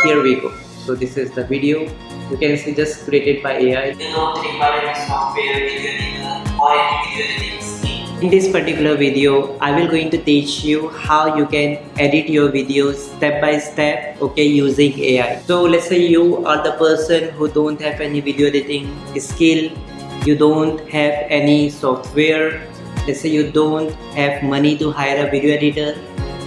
here we go. So this is the video. You can see just created by AI. You don't require any software, video editor or any video editing scheme. In this particular video, I will going to teach you how you can edit your videos step by step, okay, using AI. So let's say you are the person who don't have any video editing skill, you don't have any software, let's say you don't have money to hire a video editor,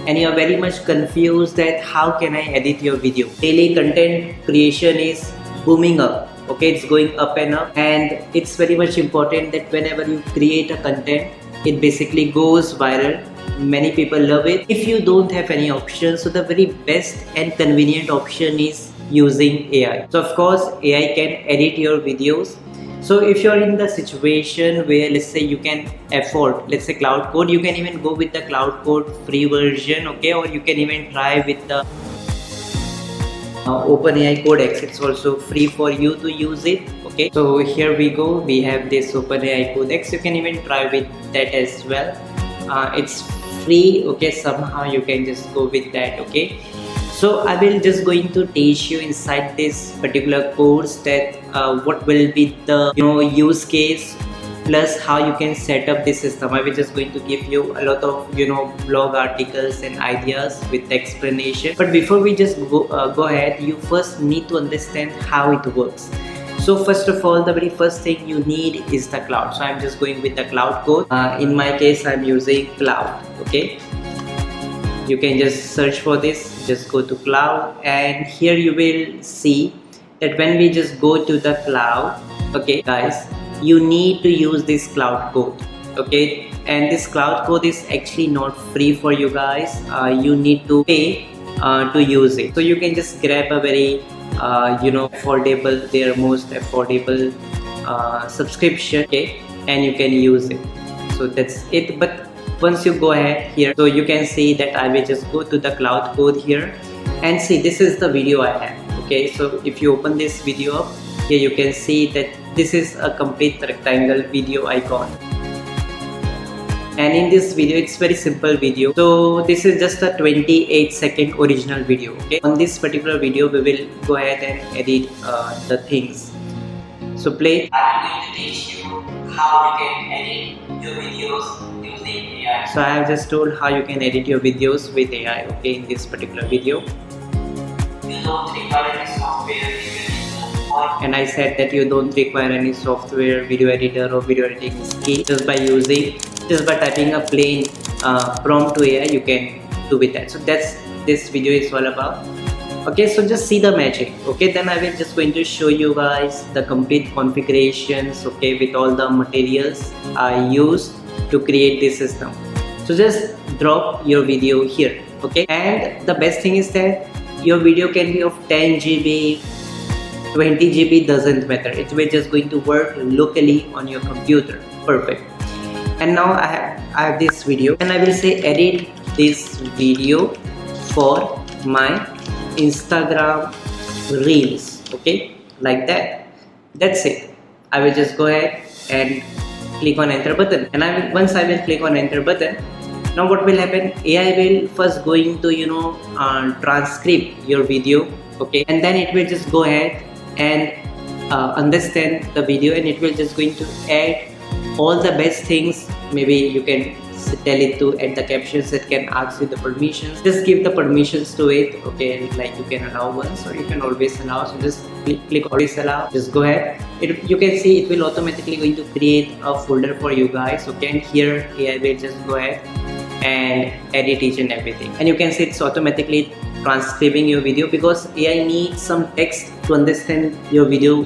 and you are very much confused that how can I edit your video. Daily content creation is booming up, okay, it's going up and up, and it's very much important that whenever you create a content, it basically goes viral. Many people love it. If you don't have any options, so the very best and convenient option is using AI. So of course AI can edit your videos. So if you're in the situation where, let's say, you can afford, let's say, Claude Code, you can even go with the Claude Code free version, okay, or you can even try with the OpenAI Codex. It's also free for you to use it, okay. So here we go, we have this OpenAI Codex. You can even try with that as well. It's free, okay. Somehow you can just go with that, okay. So I will just going to teach you inside this particular course that what will be the use case, plus how you can set up this system. I will just going to give you a lot of blog articles and ideas with the explanation. But before we just go ahead, you first need to understand how it works. So first of all, the very first thing you need is the cloud. So I'm just going with the Claude Code. In my case, I'm using cloud, okay. You can just search for this, just go to cloud, and here you will see that when we just go to the cloud, okay guys, you need to use this Claude Code, okay. And this Claude Code is actually not free for you guys. You need to pay to use it. So you can just grab a very affordable, their most affordable subscription, okay, and you can use it. So that's it. But once you go ahead here, so you can see that I will just go to the Claude Code here and see this is the video I have, okay. So if you open this video up, here you can see that this is a complete rectangle video icon, and in this video it's very simple video. So this is just a 28-second original video, okay. On this particular video we will go ahead and edit the things. So play. I'm going to teach you how you can edit your videos using AI. So I have just told how you can edit your videos with AI, okay, in this particular video. You don't require any software, video editor, or And I said that you don't require any software, video editor or video editing skill. Just by typing a plain prompt to AI, you can do with that. So that's this video is all about. Okay, so just see the magic, okay. Then I will just going to show you guys the complete configurations, okay, with all the materials I used to create this system. So just drop your video here, okay. And the best thing is that your video can be of 10 GB, 20 GB, doesn't matter. It will just going to work locally on your computer. Perfect. And now I have this video, and I will say edit this video for my Instagram reels, okay, like that. That's it. I will just go ahead and click on enter button, and once I will click on enter button, now what will happen, AI will first going to transcribe your video, okay, and then it will just go ahead and understand the video, and it will just going to add all the best things. Maybe you can tell it to add the captions. It can ask you the permissions. Just give the permissions to it, okay, like you can allow once or you can always allow. So just click always allow. Just go ahead. You can see it will automatically going to create a folder for you guys, okay. And here AI will just go ahead and edit each and everything, and you can see it's automatically transcribing your video, because AI needs some text to understand your video,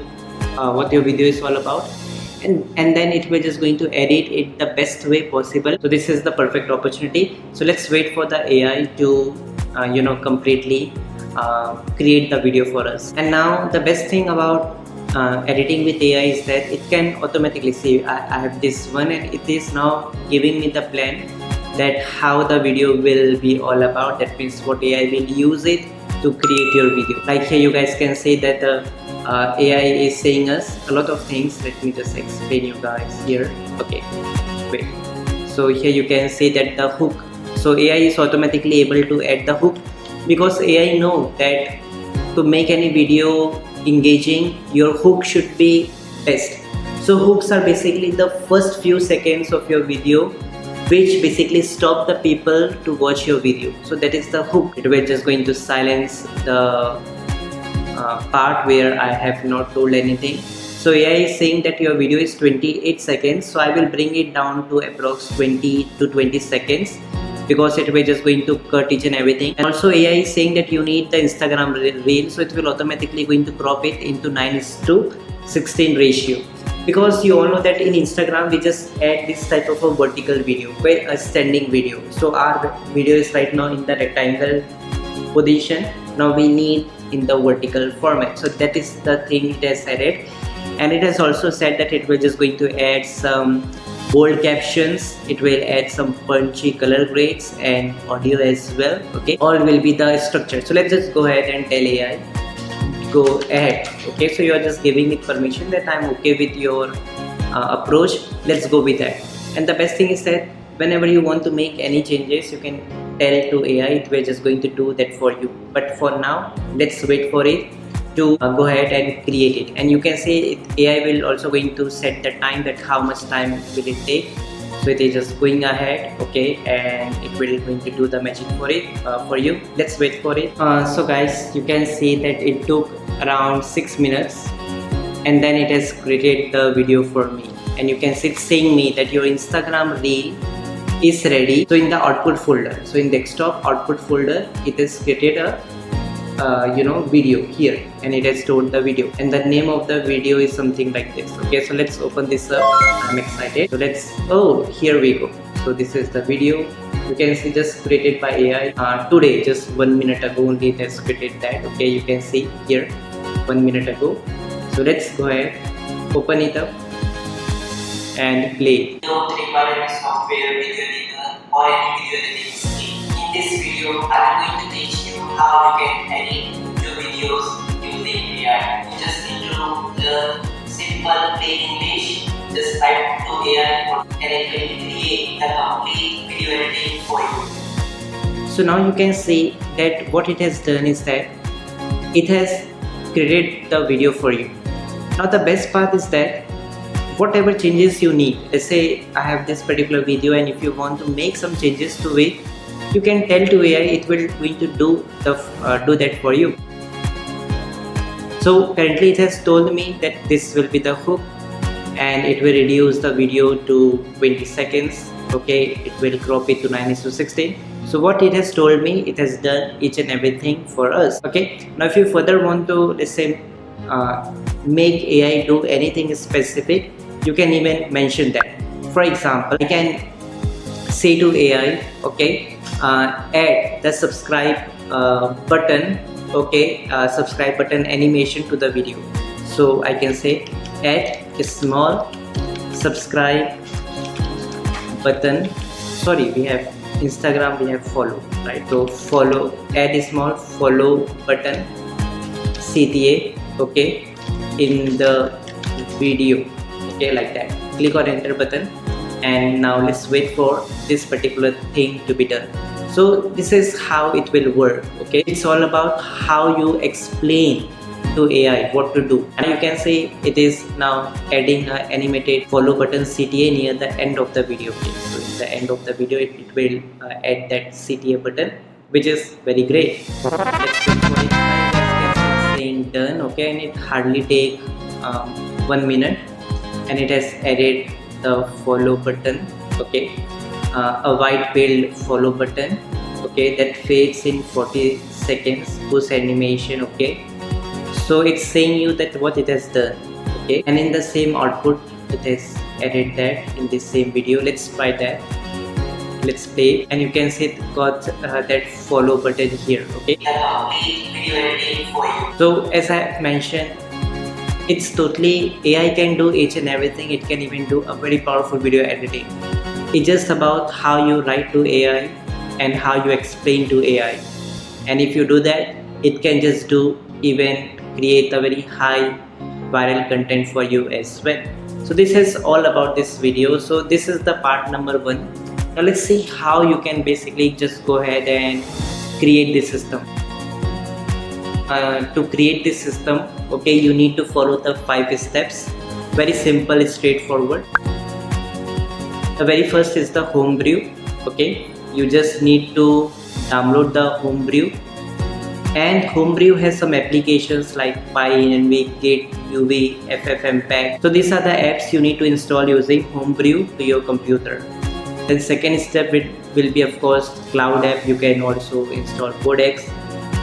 what your video is all about. And then it will just going to edit it the best way possible. So this is the perfect opportunity. So let's wait for the AI to completely create the video for us. And now the best thing about editing with AI is that it can automatically see I have this one, and it is now giving me the plan that how the video will be all about. That means what AI will use it to create your video. Like here you guys can see that the AI is saying us a lot of things. Let me just explain you guys here. Okay, wait. So here you can see that the hook. So AI is automatically able to add the hook, because AI know that to make any video engaging, your hook should be best. So hooks are basically the first few seconds of your video which basically stop the people to watch your video. So that is the hook. We're just going to silence the part where I have not told anything. So AI is saying that your video is 28 seconds, so I will bring it down to approx 20 to 20 seconds because it will just going to cut each and everything. And also AI is saying that you need the Instagram reel, so it will automatically going to crop it into 9:16 ratio. Because you all know that in Instagram we just add this type of a vertical video, a standing video. So our video is right now in the rectangle position. Now we need in the vertical format. So that is the thing it has added. And it has also said that it will just going to add some bold captions, it will add some punchy color grades and audio as well. Okay, all will be the structure. So let's just go ahead and tell AI, go ahead. Okay, so you are just giving it permission that I'm okay with your approach. Let's go with that. And the best thing is that whenever you want to make any changes, you can tell to AI, it will just going to do that for you. But for now, let's wait for it to go ahead and create it. And you can see AI will also going to set the time, that how much time will it take. So it is just going ahead, okay, and it will going to do the magic for it for you. Let's wait for it. So guys, you can see that it took around 6 minutes and then it has created the video for me. And you can see it's saying me that your Instagram reel is ready. So in the output folder, so in desktop output folder, it has created a video here, and it has stored the video, and the name of the video is something like this. Okay, so let's open this up. I'm excited. So here we go. So this is the video. You can see just created by AI today, just 1 minute ago only it has created that. Okay, you can see here 1 minute ago. So let's go ahead, open it up and play. You don't require any software, video editor or any video editing skill. In this video, I'm going to teach you how you can edit your videos using AI. You just need to learn simple plain English. Just type to AI and it will create the complete video editing for you. So now you can see that what it has done is that it has created the video for you. Now the best part is that whatever changes you need, let's say I have this particular video, and if you want to make some changes to it, you can tell to AI, it will going to do that for you. So currently it has told me that this will be the hook and it will reduce the video to 20 seconds. Okay, it will crop it to 9:16. So what it has told me, it has done each and everything for us. Okay, now if you further want to, let's say, make AI do anything specific, you can even mention that. For example, I can say to AI, okay, add the subscribe button, okay, subscribe button animation to the video. So I can say add a small subscribe button. Sorry, we have Instagram, we have follow, right? So follow, add a small follow button CTA, okay, in the video, okay, like that. Click on enter button, and now let's wait for this particular thing to be done. So this is how it will work. Okay, it's all about how you explain to AI what to do. And you can see it is now adding an animated follow button CTA near the end of the video. Okay, so in the end of the video it will add that CTA button, which is very great. Let's wait for it. It's saying done. Okay, and it hardly take 1 minute, and it has added the follow button. Okay, a white filled follow button, okay, that fades in 40 seconds, push animation. Okay, so it's saying you that what it has done. Okay, and in the same output it has added that in this same video. Let's try that. Let's play, and you can see it got that follow button here. Okay, so as I mentioned, it's totally AI can do each and everything. It can even do a very powerful video editing. It's just about how you write to AI and how you explain to AI. And if you do that, it can just do even create a very high viral content for you as well. So this is all about this video. So this is the part number 1. Now let's see how you can basically just go ahead and create this system. to create this system, okay, you need to follow the 5 steps. Very simple, straightforward. The very first is the Homebrew. Okay, you just need to download the Homebrew, and Homebrew has some applications like PyEnv, Git, UV, FFmpeg. So these are the apps you need to install using Homebrew to your computer. Then second step will be of course Cloud app. You can also install Codex.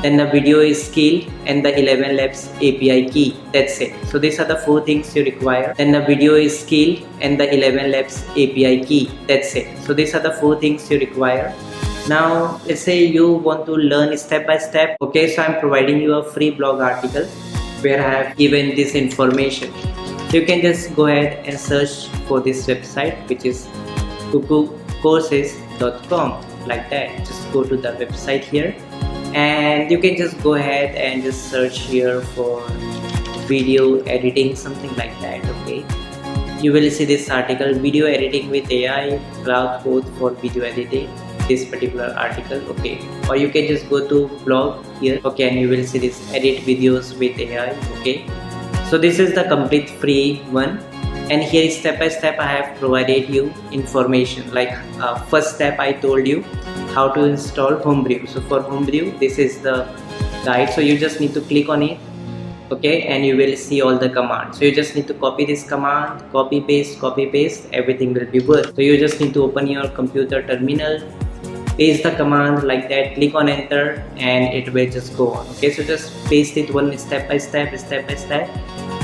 Then the video is skill and the ElevenLabs API key. That's it. So these are the 4 things you require. Then the video is skill and the ElevenLabs API key. That's it. So these are the 4 things you require. Now let's say you want to learn step by step. Okay, so I'm providing you a free blog article where I have given this information. So you can just go ahead and search for this website, which is KuKuCourses.com, like that. Just go to the website here, and you can just go ahead and just search here for video editing, something like that. Okay, you will see this article, video editing with AI, Claude Code for video editing, this particular article. Okay, or you can just go to blog here. Okay, and you will see this edit videos with AI. Okay, so this is the complete free one, and here is step by step I have provided you information. Like first step I told you how to install Homebrew. So for Homebrew, this is the guide, so you just need to click on it. Okay, and you will see all the commands. So you just need to copy this command, copy paste, everything will be work. So you just need to open your computer terminal, paste the command like that, click on enter, and it will just go on. Okay, so just paste it one step by step,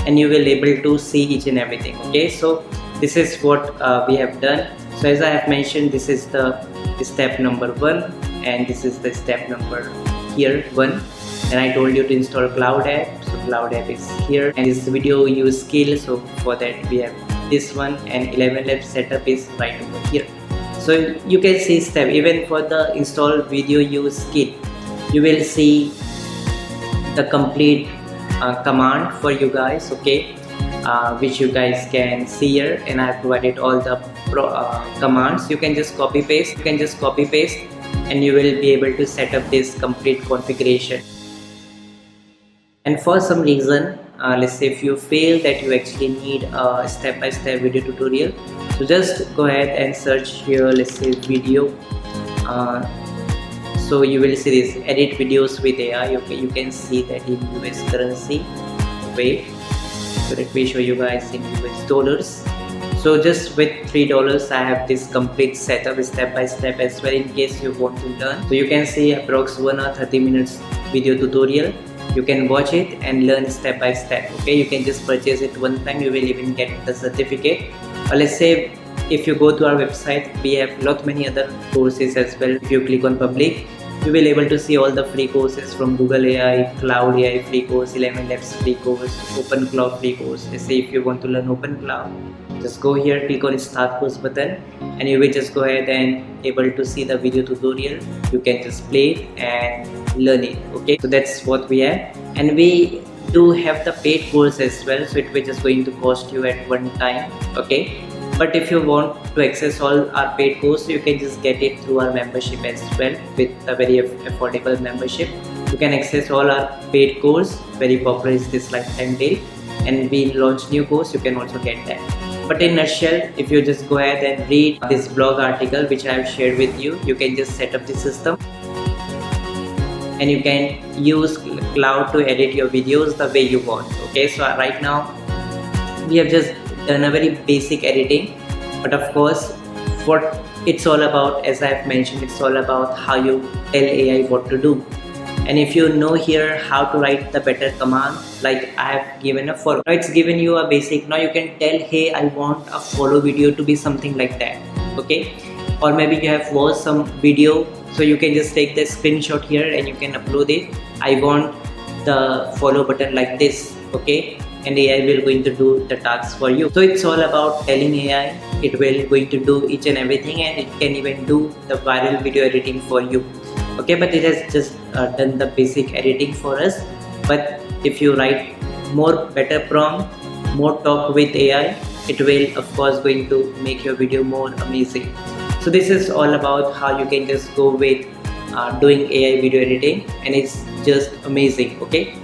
and you will able to see each and everything. Okay, so this is what we have done. So as I have mentioned, this is the step number 1, and this is the step number here 1. And I told you to install Cloud app. So Cloud app is here, and this video use skill. So for that we have this one, and ElevenLabs setup is right over here. So you can see step, even for the install video use skill, you will see the complete command for you guys. Okay, which you guys can see here, and I have provided all the commands. You can just copy paste, and you will be able to set up this complete configuration. And for some reason, let's say if you feel that you actually need a step-by-step video tutorial, so just go ahead and search here, let's say video. So you will see this edit videos with AI. Okay, you can see that in US currency. Wait, so let me show you guys in US dollars. So just with $3 I have this complete setup step by step as well, in case you want to learn. So you can see approx 1 or 30 minutes video tutorial. You can watch it and learn step by step. Okay, you can just purchase it one time, you will even get the certificate. Or let's say if you go to our website, we have many other courses as well. If you click on public, you will able to see all the free courses from Google AI, Cloud AI free course, ElevenLabs free course, Open Cloud free course. Let's say if you want to learn Open Cloud, just go here, click on start course button, and you will just go ahead and able to see the video tutorial. You can just play it and learn it. Okay, so that's what we have, and we do have the paid course as well, so it will just going to cost you at one time. Okay, but if you want to access all our paid course, you can just get it through our membership as well. With a very affordable membership, you can access all our paid course. Very popular is this lifetime deal, and we launch new course, you can also get that. But in a nutshell, if you just go ahead and read this blog article which I have shared with you, you can just set up the system, and you can use Cloud to edit your videos the way you want. Okay, so right now we have just done a very basic editing, but of course what it's all about, as I have mentioned, it's all about how you tell AI what to do. And if you know here how to write the better command, like I have given a follow, now it's given you a basic. Now you can tell, hey, I want a follow video to be something like that. Okay, or maybe you have watched some video, so you can just take the screenshot here and you can upload it. I want the follow button like this. Okay, and AI will going to do the tasks for you. So it's all about telling AI, it will going to do each and everything, and it can even do the viral video editing for you. Okay, but it has just done the basic editing for us. But if you write more better prompt, more talk with AI, it will of course going to make your video more amazing. So this is all about how you can just go with doing AI video editing, and it's just amazing. Okay,